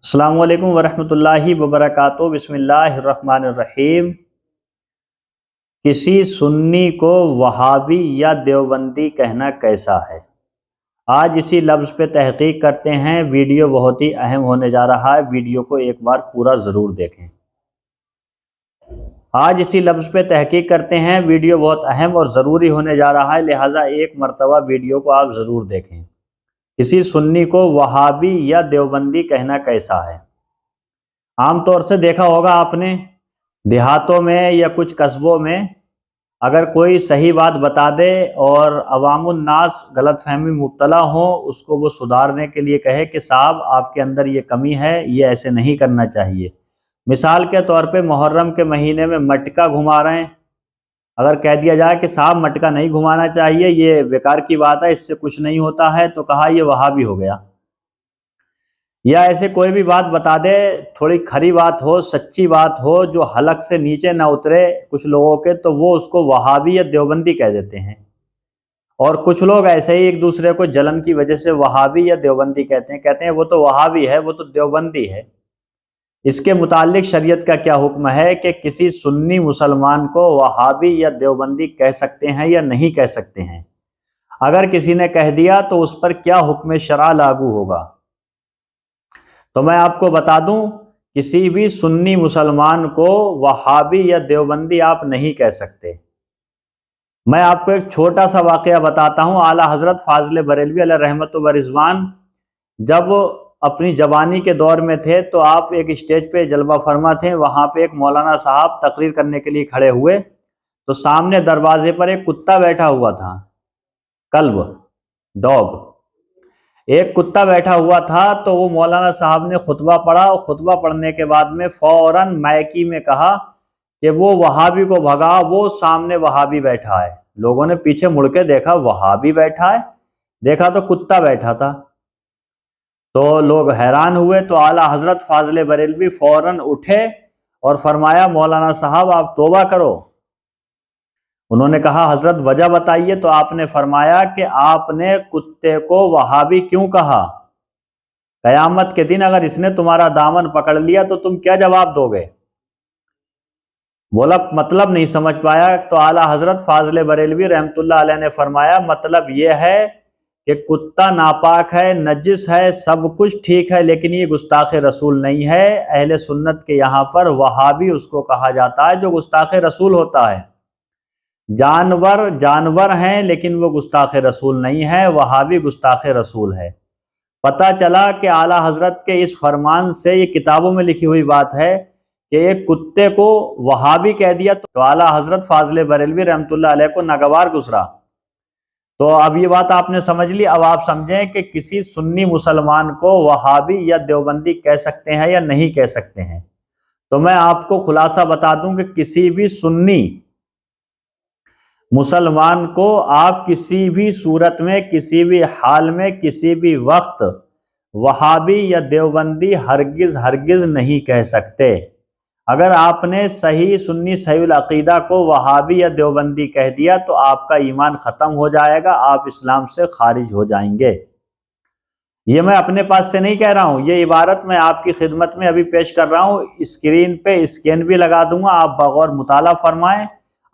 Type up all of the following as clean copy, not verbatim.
السلام علیکم ورحمۃ اللہ وبرکاتہ۔ بسم اللہ الرحمن الرحیم۔ کسی سنی کو وہابی یا دیوبندی کہنا کیسا ہے؟ آج اسی لفظ پہ تحقیق کرتے ہیں۔ ویڈیو بہت ہی اہم ہونے جا رہا ہے، ویڈیو کو ایک بار پورا ضرور دیکھیں۔ آج اسی لفظ پہ تحقیق کرتے ہیں، ویڈیو بہت اہم اور ضروری ہونے جا رہا ہے، لہٰذا ایک مرتبہ ویڈیو کو آپ ضرور دیکھیں۔ کسی سنی کو وہابی یا دیوبندی کہنا کیسا ہے؟ عام طور سے دیکھا ہوگا آپ نے، دیہاتوں میں یا کچھ قصبوں میں اگر کوئی صحیح بات بتا دے اور عوام الناس غلط فہمی مبتلا ہوں، اس کو وہ سدھارنے کے لیے کہے کہ صاحب آپ کے اندر یہ کمی ہے، یہ ایسے نہیں کرنا چاہیے۔ مثال کے طور پہ محرم کے مہینے میں مٹکا گھما رہے ہیں، اگر کہہ دیا جائے کہ صاحب مٹکا نہیں گھمانا چاہیے، یہ بیکار کی بات ہے، اس سے کچھ نہیں ہوتا ہے، تو کہا یہ وہابی ہو گیا۔ یا ایسے کوئی بھی بات بتا دے، تھوڑی کھری بات ہو، سچی بات ہو، جو حلق سے نیچے نہ اترے کچھ لوگوں کے، تو وہ اس کو وہابی یا دیوبندی کہہ دیتے ہیں۔ اور کچھ لوگ ایسے ہی ایک دوسرے کو جلن کی وجہ سے وہابی یا دیوبندی کہتے ہیں وہ تو وہابی ہے، وہ تو دیوبندی ہے۔ اس کے متعلق شریعت کا کیا حکم ہے کہ کسی سنی مسلمان کو وہابی یا دیوبندی کہہ سکتے ہیں یا نہیں کہہ سکتے ہیں؟ اگر کسی نے کہہ دیا تو اس پر کیا حکم شرع لاگو ہوگا؟ تو میں آپ کو بتا دوں، کسی بھی سنی مسلمان کو وہابی یا دیوبندی آپ نہیں کہہ سکتے۔ میں آپ کو ایک چھوٹا سا واقعہ بتاتا ہوں۔ اعلیٰ حضرت فاضل بریلوی علیہ رحمت و رضوان جب اپنی جوانی کے دور میں تھے تو آپ ایک اسٹیج پہ جلوہ فرما تھے، وہاں پہ ایک مولانا صاحب تقریر کرنے کے لیے کھڑے ہوئے تو سامنے دروازے پر ایک کتا بیٹھا ہوا تھا، کلب، ڈاگ، ایک کتا بیٹھا ہوا تھا۔ تو وہ مولانا صاحب نے خطبہ پڑھا اور خطبہ پڑھنے کے بعد میں فوراً مائکی میں کہا کہ وہ وہابی کو بھگا، وہ سامنے وہابی بیٹھا ہے۔ لوگوں نے پیچھے مڑ کے دیکھا، وہابی بیٹھا ہے، دیکھا تو کتا بیٹھا تھا، تو لوگ حیران ہوئے۔ تو اعلیٰ حضرت فاضل بریلوی فوراً اٹھے اور فرمایا مولانا صاحب آپ توبہ کرو۔ انہوں نے کہا حضرت وجہ بتائیے، تو آپ نے فرمایا کہ آپ نے کتے کو وہابی کیوں کہا؟ قیامت کے دن اگر اس نے تمہارا دامن پکڑ لیا تو تم کیا جواب دو گے؟ بولا مطلب نہیں سمجھ پایا۔ تو اعلیٰ حضرت فاضل بریلوی رحمۃ اللہ علیہ نے فرمایا مطلب یہ ہے کہ کتا ناپاک ہے، نجس ہے، سب کچھ ٹھیک ہے، لیکن یہ گستاخ رسول نہیں ہے۔ اہل سنت کے یہاں پر وہابی اس کو کہا جاتا ہے جو گستاخ رسول ہوتا ہے۔ جانور ہیں لیکن وہ گستاخ رسول نہیں ہے، وہابی گستاخ رسول ہے۔ پتہ چلا کہ اعلیٰ حضرت کے اس فرمان سے، یہ کتابوں میں لکھی ہوئی بات ہے کہ ایک کتے کو وہابی کہہ دیا تو اعلیٰ حضرت فاضل بریلوی رحمۃ اللہ علیہ کو ناگوار گزرا۔ تو اب یہ بات آپ نے سمجھ لی۔ اب آپ سمجھیں کہ کسی سنی مسلمان کو وہابی یا دیوبندی کہہ سکتے ہیں یا نہیں کہہ سکتے ہیں۔ تو میں آپ کو خلاصہ بتا دوں کہ کسی بھی سنی مسلمان کو آپ کسی بھی صورت میں، کسی بھی حال میں، کسی بھی وقت وہابی یا دیوبندی ہرگز نہیں کہہ سکتے۔ اگر آپ نے صحیح سنی صحیح العقیدہ کو وہابی یا دیوبندی کہہ دیا تو آپ کا ایمان ختم ہو جائے گا، آپ اسلام سے خارج ہو جائیں گے۔ یہ میں اپنے پاس سے نہیں کہہ رہا ہوں، یہ عبارت میں آپ کی خدمت میں ابھی پیش کر رہا ہوں، اسکرین پہ اسکین بھی لگا دوں گا، آپ بغور مطالعہ فرمائیں۔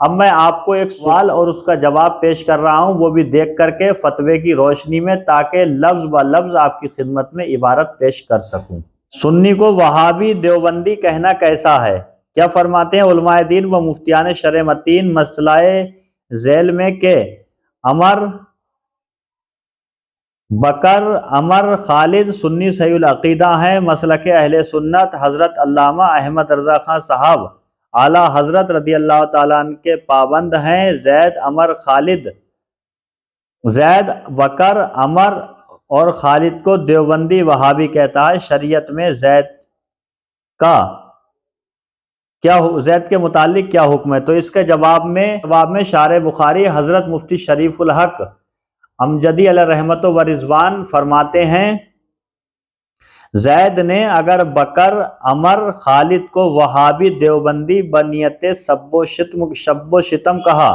اب میں آپ کو ایک سوال اور اس کا جواب پیش کر رہا ہوں، وہ بھی دیکھ کر کے فتوے کی روشنی میں، تاکہ لفظ بہ لفظ آپ کی خدمت میں عبارت پیش کر سکوں۔ سنی کو وہابی دیوبندی کہنا کیسا ہے؟ کیا فرماتے ہیں علماء دین و مفتیان شرع متین مسئلہ ذیل میں کہ عمر بکر عمر خالد سنی صحیح العقیدہ ہیں، مسلک اہل سنت حضرت علامہ احمد رضا خان صاحب اعلیٰ حضرت رضی اللہ تعالیٰ عنہ کے پابند ہیں۔ زید عمر خالد، زید بکر عمر اور خالد کو دیوبندی وہابی کہتا ہے۔ شریعت میں زید کے متعلق کیا حکم ہے؟ تو اس کے جواب میں شارح بخاری حضرت مفتی شریف الحق امجدی علیہ رحمت و رضوان فرماتے ہیں زید نے اگر بکر عمر خالد کو وہابی دیوبندی بنیت شب و شتم کہا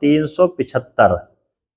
375।